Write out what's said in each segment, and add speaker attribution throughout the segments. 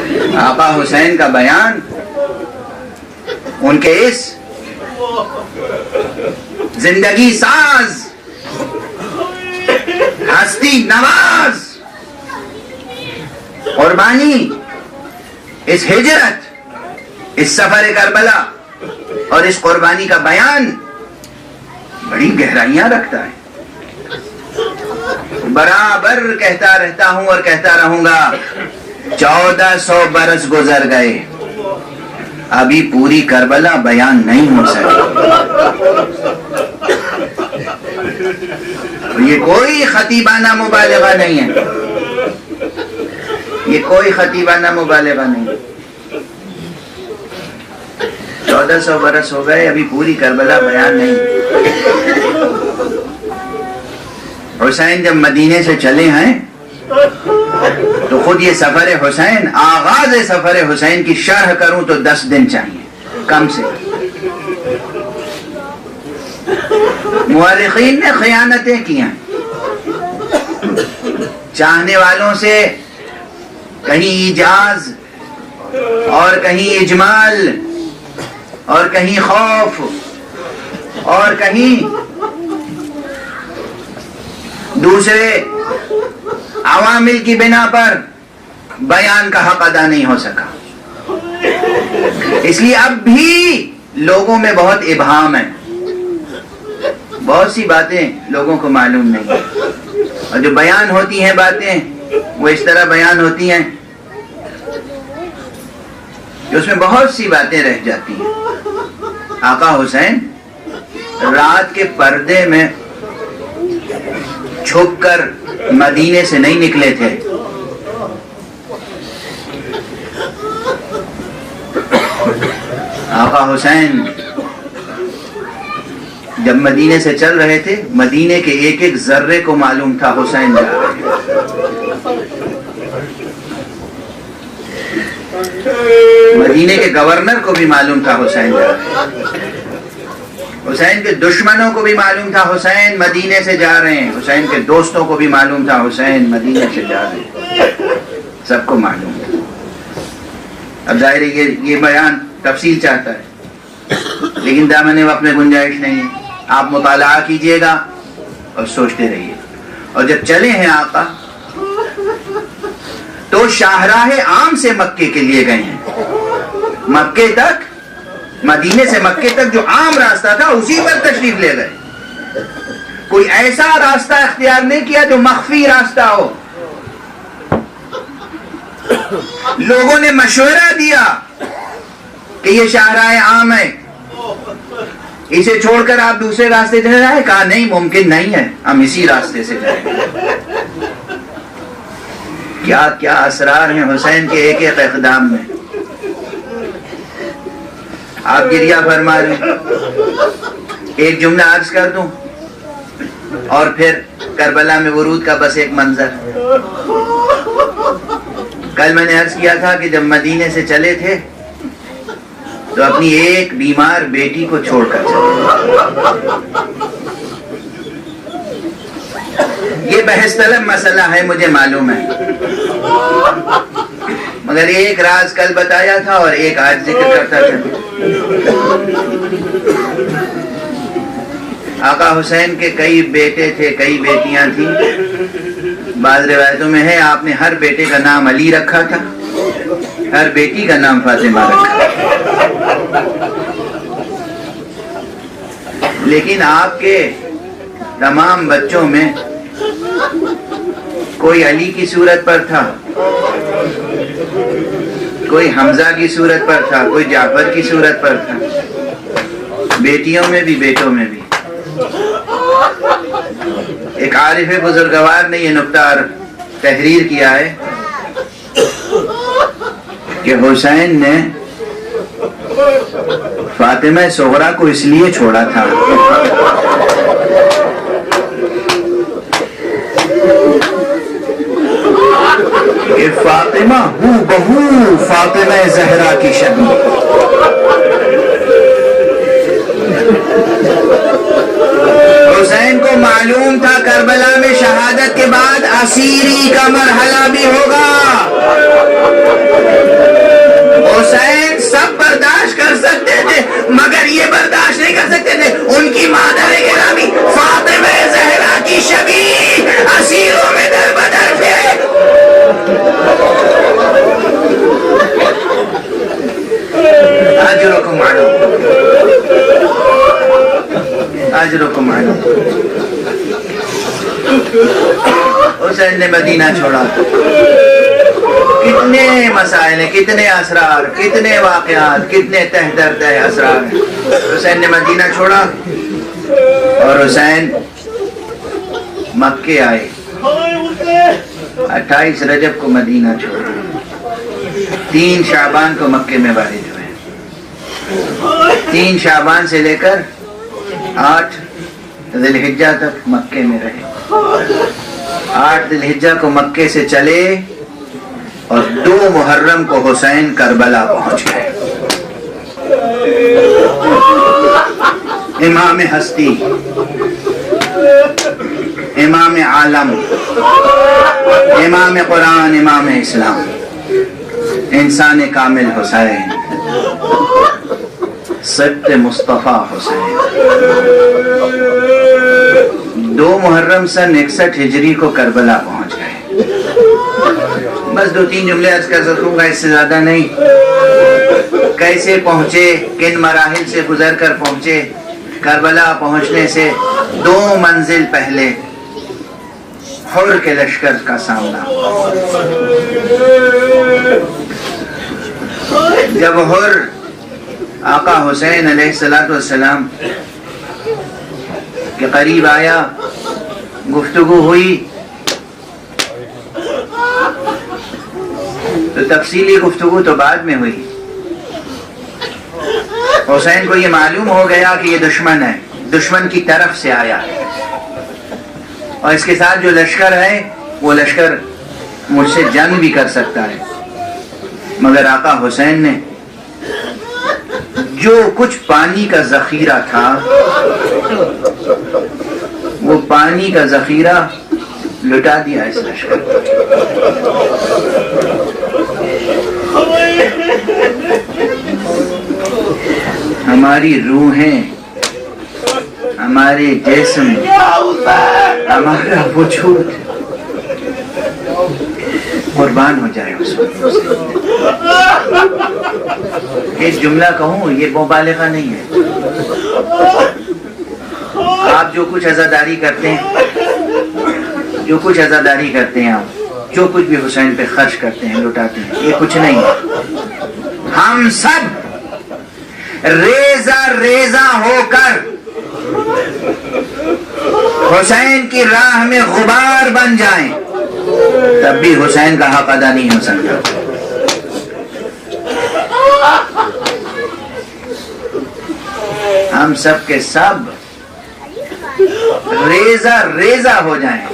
Speaker 1: آقا حسین کا بیان ان کے اس زندگی ساز، ہستی نواز، قربانی، اس ہجرت، اس سفر کربلا اور اس قربانی کا بیان بڑی گہرائیاں رکھتا ہے۔ برابر کہتا رہتا ہوں اور کہتا رہوں گا، 1400 برس گزر گئے، ابھی پوری کربلا بیان نہیں ہو سکی۔ یہ کوئی خطیبانہ مبالغہ نہیں ہے، یہ کوئی خطیبانہ مبالغہ نہیں ہے۔ 1400 برس ہو گئے، ابھی پوری کربلا بیان نہیں۔ حسین جب مدینے سے چلے ہیں تو خود یہ سفر حسین، آغاز سفر حسین کی شرح کروں تو 10 دن چاہیے کم سے۔ مورخین نے خیانتیں کی ہیں، چاہنے والوں سے کہیں ایجاز اور کہیں اجمال اور کہیں خوف اور کہیں دوسرے عوامل کی بنا پر بیان کا حق ادا نہیں ہو سکا۔ اس لیے اب بھی لوگوں میں بہت ابہام ہے، بہت سی باتیں لوگوں کو معلوم نہیں، اور جو بیان ہوتی ہیں باتیں وہ اس طرح بیان ہوتی ہیں کہ اس میں بہت سی باتیں رہ جاتی ہیں۔ آقا حسین رات کے پردے میں چھپ کر مدینے سے نہیں نکلے تھے، آقا حسین جب مدینے سے چل رہے تھے، مدینے کے ایک ایک ذرے کو معلوم تھا حسین جا رہے ہیں۔ مدینے کے گورنر کو بھی معلوم تھا حسین جا رہے ہیں، حسین کے دشمنوں کو بھی معلوم تھا حسین مدینے سے جا رہے ہیں، حسین کے دوستوں کو بھی معلوم تھا حسین مدینے سے جا رہے ہیں، سب کو معلوم ہے۔ اب ظاہر ہے یہ بیان تفصیل چاہتا ہے، لیکن دامن وقت میں گنجائش نہیں ہے۔ آپ مطالعہ کیجئے گا اور سوچتے رہیے۔ اور جب چلے ہیں آقا تو شاہراہ عام سے مکے کے لیے گئے ہیں، مکے تک، مدینے سے مکے تک جو عام راستہ تھا اسی پر تشریف لے گئے۔ کوئی ایسا راستہ اختیار نہیں کیا جو مخفی راستہ ہو۔ لوگوں نے مشورہ دیا کہ یہ شاہراہ عام ہے، اسے چھوڑ کر آپ دوسرے راستے سے جائیں، کہا نہیں، ممکن نہیں ہے، ہم اسی راستے سے جائیں گے۔ کیا کیا اسرار ہیں حسین کے ایک ایک اقدام میں، آپ گریہ فرما رہے ہیں۔ ایک جملہ عرض کر دوں اور پھر کربلا میں ورود کا بس ایک منظر۔ کل میں نے عرض کیا تھا کہ جب مدینے سے چلے تھے تو اپنی ایک بیمار بیٹی کو چھوڑ کر چلے۔ یہ بحث طلب مسئلہ ہے، مجھے معلوم ہے، مگر ایک راز کل بتایا تھا اور ایک آج ذکر کرتا تھا۔ آقا حسین کے کئی بیٹے تھے، کئی بیٹیاں تھیں۔ بعض روایتوں میں ہے آپ نے ہر بیٹے کا نام علی رکھا تھا، ہر بیٹی کا نام فاطمہ رکھا تھا۔ لیکن آپ کے تمام بچوں میں کوئی علی کی صورت پر تھا، کوئی حمزہ کی صورت پر تھا، کوئی جعفر کی صورت پر تھا، بیٹیوں میں بھی بیٹوں میں بھی۔ ایک عارف بزرگوار نے یہ نکتہ تحریر کیا ہے کہ حسین نے فاطمہ صغرا کو اس لیے چھوڑا تھا کہ فاطمہ ہو بہو فاطمہ زہرا کی شبیہ۔ حسین کو معلوم تھا کربلا میں شہادت کے بعد اسیری کا مرحلہ بھی ہوگا، اجرکم علی اجرکم علی۔ حسین نے مدینہ چھوڑا، کتنے مسائل ہیں، کتنے اسرار، کتنے واقعات، کتنے تہ در تہ اسرار ہیں۔ حسین نے مدینہ چھوڑا اور حسین مکے آئے، 28 رجب کو مدینہ چھوڑا، 3 شعبان کو مکے میں وارد ہوئے، 3 شعبان سے لے کر 8 ذی الحجہ تک مکے میں رہے، 8 ذی الحجہ کو مکے سے چلے اور 2 محرم کو حسین کربلا پہنچ گئے۔ امام ہستی، امام عالم، امام قرآن، امام اسلام، انسان کامل حسین، سبت مصطفیٰ حسین، 2 محرم سن 61 ہجری کو کربلا پہنچ گئے۔ بس 2-3 جملے عرض کر سکوں گا، اس سے زیادہ نہیں۔ کیسے پہنچے، کن مراحل سے گزر کر پہنچے؟ کربلا پہنچنے سے 2 منزل پہلے حر کے لشکر کا سامنا۔ جب حر آقا حسین علیہ السلام کے قریب آیا، گفتگو ہوئی، تو تفصیلی گفتگو تو بعد میں ہوئی۔ حسین کو یہ معلوم ہو گیا کہ یہ دشمن ہے، دشمن کی طرف سے آیا ہے، اور اس کے ساتھ جو لشکر ہے وہ لشکر مجھ سے جنگ بھی کر سکتا ہے، مگر آقا حسین نے جو کچھ پانی کا ذخیرہ تھا وہ پانی کا ذخیرہ لٹا دیا اس لشکر کو۔ ہماری روحیں، ہمارے جسم، ہمارا وجود قربان ہو جائے اس وقت۔ ایک جملہ کہوں، یہ مبالغہ نہیں ہے، آپ جو کچھ عزاداری کرتے ہیں، جو کچھ عزاداری کرتے ہیں، آپ جو کچھ بھی حسین پہ خرچ کرتے ہیں، لٹاتے ہیں، یہ کچھ نہیں ہے۔ ہم سب ریزہ ریزہ ہو کر حسین کی راہ میں غبار بن جائیں، تب بھی حسین کا حق ادا نہیں ہو سکتا۔ ہم سب کے سب ریزہ ریزہ ہو جائیں،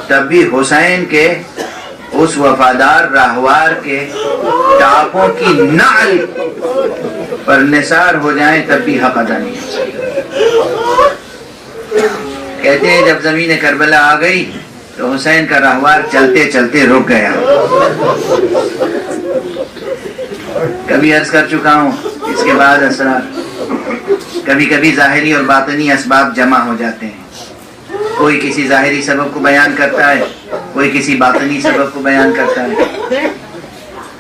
Speaker 1: تب بھی حسین کے اس وفادار راہوار کے ٹاپوں کی نعل پر نثار ہو جائیں، تب بھی حق ادا نہیں ہو سکتا۔ کہتے ہیں جب زمین کربلا آ گئی تو حسین کا راہوار چلتے چلتے رک گیا۔ کبھی عرض کر چکا ہوں، اس کے بعد اسرار، کبھی کبھی ظاہری اور باطنی اسباب جمع ہو جاتے ہیں، کوئی کسی ظاہری سبب کو بیان کرتا ہے، کوئی کسی باطنی سبب کو بیان کرتا ہے۔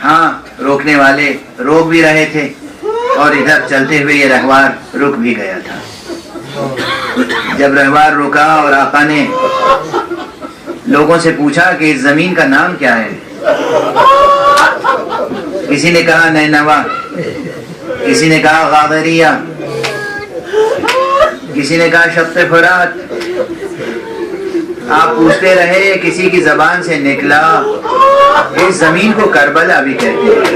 Speaker 1: ہاں، روکنے والے روک بھی رہے تھے اور ادھر چلتے ہوئے یہ رہوار رک بھی گیا تھا۔ جب رہوار رکا اور آقا نے لوگوں سے پوچھا کہ اس زمین کا نام کیا ہے، کسی نے کہا نینوا، کسی نے کہا غادریہ، کسی نے کہا شط فرات۔ آپ پوچھتے رہے، کسی کی زبان سے نکلا اس زمین کو کربلا بھی کہتے ہیں۔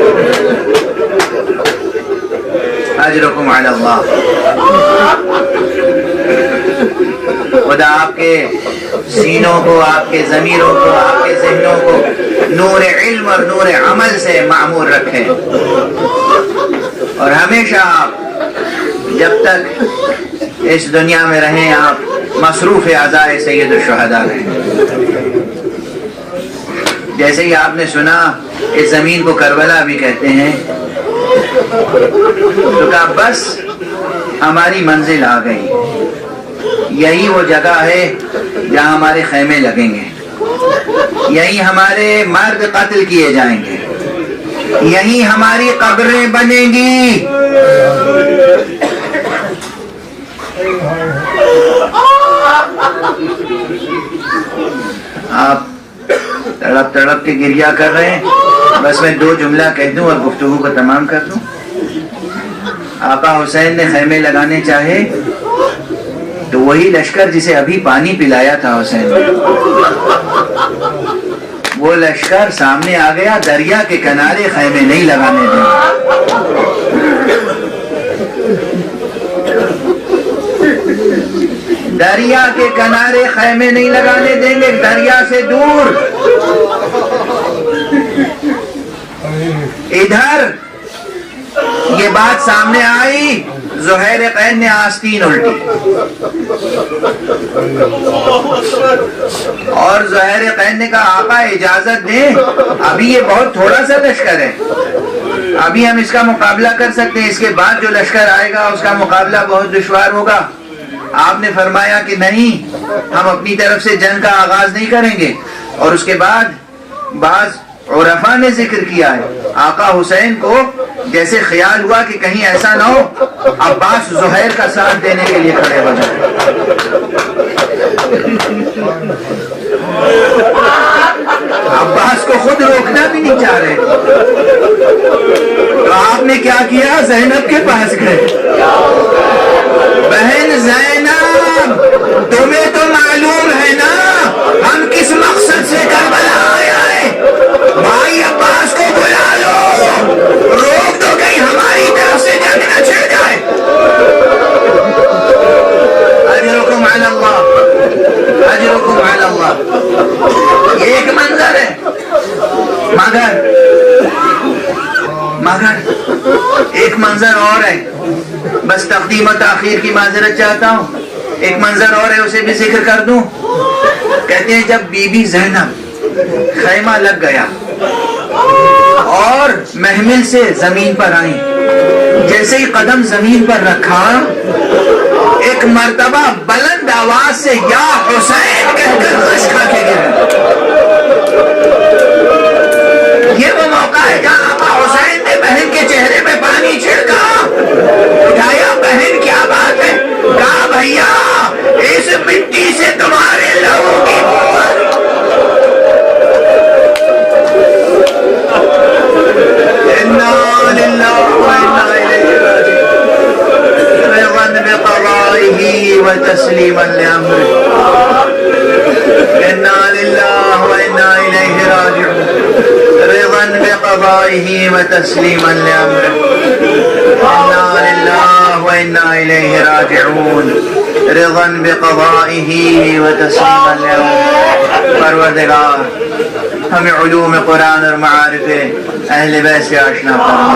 Speaker 1: اجرکم علی اللہ۔ خدا آپ کے سینوں کو، آپ کے ضمیروں کو، آپ کے ذہنوں کو نور علم اور نور عمل سے معمور رکھیں، اور ہمیشہ آپ جب تک اس دنیا میں رہیں آپ مصروف اعضائے سید الشہداء رہیں۔ جیسے ہی آپ نے سنا اس زمین کو کربلا بھی کہتے ہیں، تو کہا بس ہماری منزل آ گئی، یہی وہ جگہ ہے جہاں ہمارے خیمے لگیں گے۔ یہیں ہمارے مرد قتل کیے جائیں گے، یہیں ہماری قبریں بنیں گی۔ آپ تڑپ تڑپ کے گریہ کر رہے ہیں، بس میں 2 جملہ کہہ دوں اور گفتگو کو تمام کر دوں۔ آقا حسین نے خیمے لگانے چاہے تو وہی لشکر جسے ابھی پانی پلایا تھا حسین نے، وہ لشکر سامنے آ گیا، دریا کے کنارے خیمے نہیں لگانے دیں۔ دریا کے کنارے خیمے نہیں لگانے دیں گے، دریا سے دور۔ ادھر یہ بات سامنے آئی، زہیر قین نے آستین الٹی، اور زہیر قین نے کہا آقا اجازت دیں، ابھی یہ بہت تھوڑا سا لشکر ہے، ابھی ہم اس کا مقابلہ کر سکتے ہیں، اس کے بعد جو لشکر آئے گا اس کا مقابلہ بہت دشوار ہوگا۔ آپ نے فرمایا کہ نہیں، ہم اپنی طرف سے جنگ کا آغاز نہیں کریں گے۔ اور اس کے بعد بعض عرفاء نے ذکر کیا ہے، آقا حسین کو جیسے خیال ہوا کہ کہیں ایسا نہ ہو عباس زہیر کا ساتھ دینے کے لیے کھڑے ہو جائے۔ عباس کو خود روکنا بھی نہیں چاہ رہے، تو آپ نے کیا کیا؟ زینب کے پاس گئے، بہن زینب تمہیں تو معلوم ہے نا ہم کس مقصد سے کربلا آئے ہیں، بھائی عباس کو بلا لو، روک دو کہیں ہماری طرف سے جنگ نہ چھڑ جائے۔ اجرکم علی اللہ، اجرکم علی اللہ۔ یہ ایک منظر ہے، مگر ایک منظر اور ہے، بس تقدیم و تاخیر کی معذرت چاہتا ہوں، ایک منظر اور ہے اسے بھی ذکر کر دوں۔ کہتے ہیں جب بی بی زینب خیمہ لگ گیا اور محمل سے زمین پر آئیں، جیسے ہی قدم زمین پر رکھا ایک مرتبہ بلند آواز سے یا حسین کہہ کر غش کھا کے گرے۔ یہ وہ موقع ہے جہاں آقا حسین نے بہن کے چہرے پہ پانی چھڑکا، اٹھایا، بہن کیا بات ہے؟ کہا بھیا اس مٹی سے تمہارے لوگوں کی انا للہ وانا الیہ راجعون، رضا بقضائہ وتسلیما لامرہ، انا للہ وانا الیہ راجعون، رضا بقضائہ وتسلیما لامرہ، انا للہ وانا الیہ راجعون، رضا بقضائہ وتسلیما لامرہ۔ پروردگار ہمیں علوم قرآن اور معارف اہل بیت سے آشنا فرما،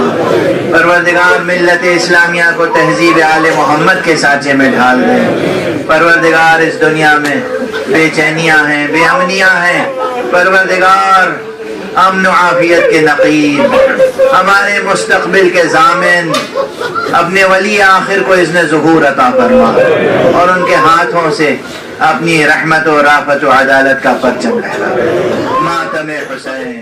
Speaker 1: پروردگار ملت اسلامیہ کو تہذیب آل محمد کے سانچے میں ڈھال دے۔ پروردگار اس دنیا میں بے چینیاں ہیں، بے امنیاں ہیں، پروردگار امن و عافیت کے نقیب، ہمارے مستقبل کے ضامن، اپنے ولی آخر کو اذن ظہور عطا فرما، اور ان کے ہاتھوں سے اپنی رحمت و رافت و عدالت کا پرچم لہرا۔ ماتم حسین۔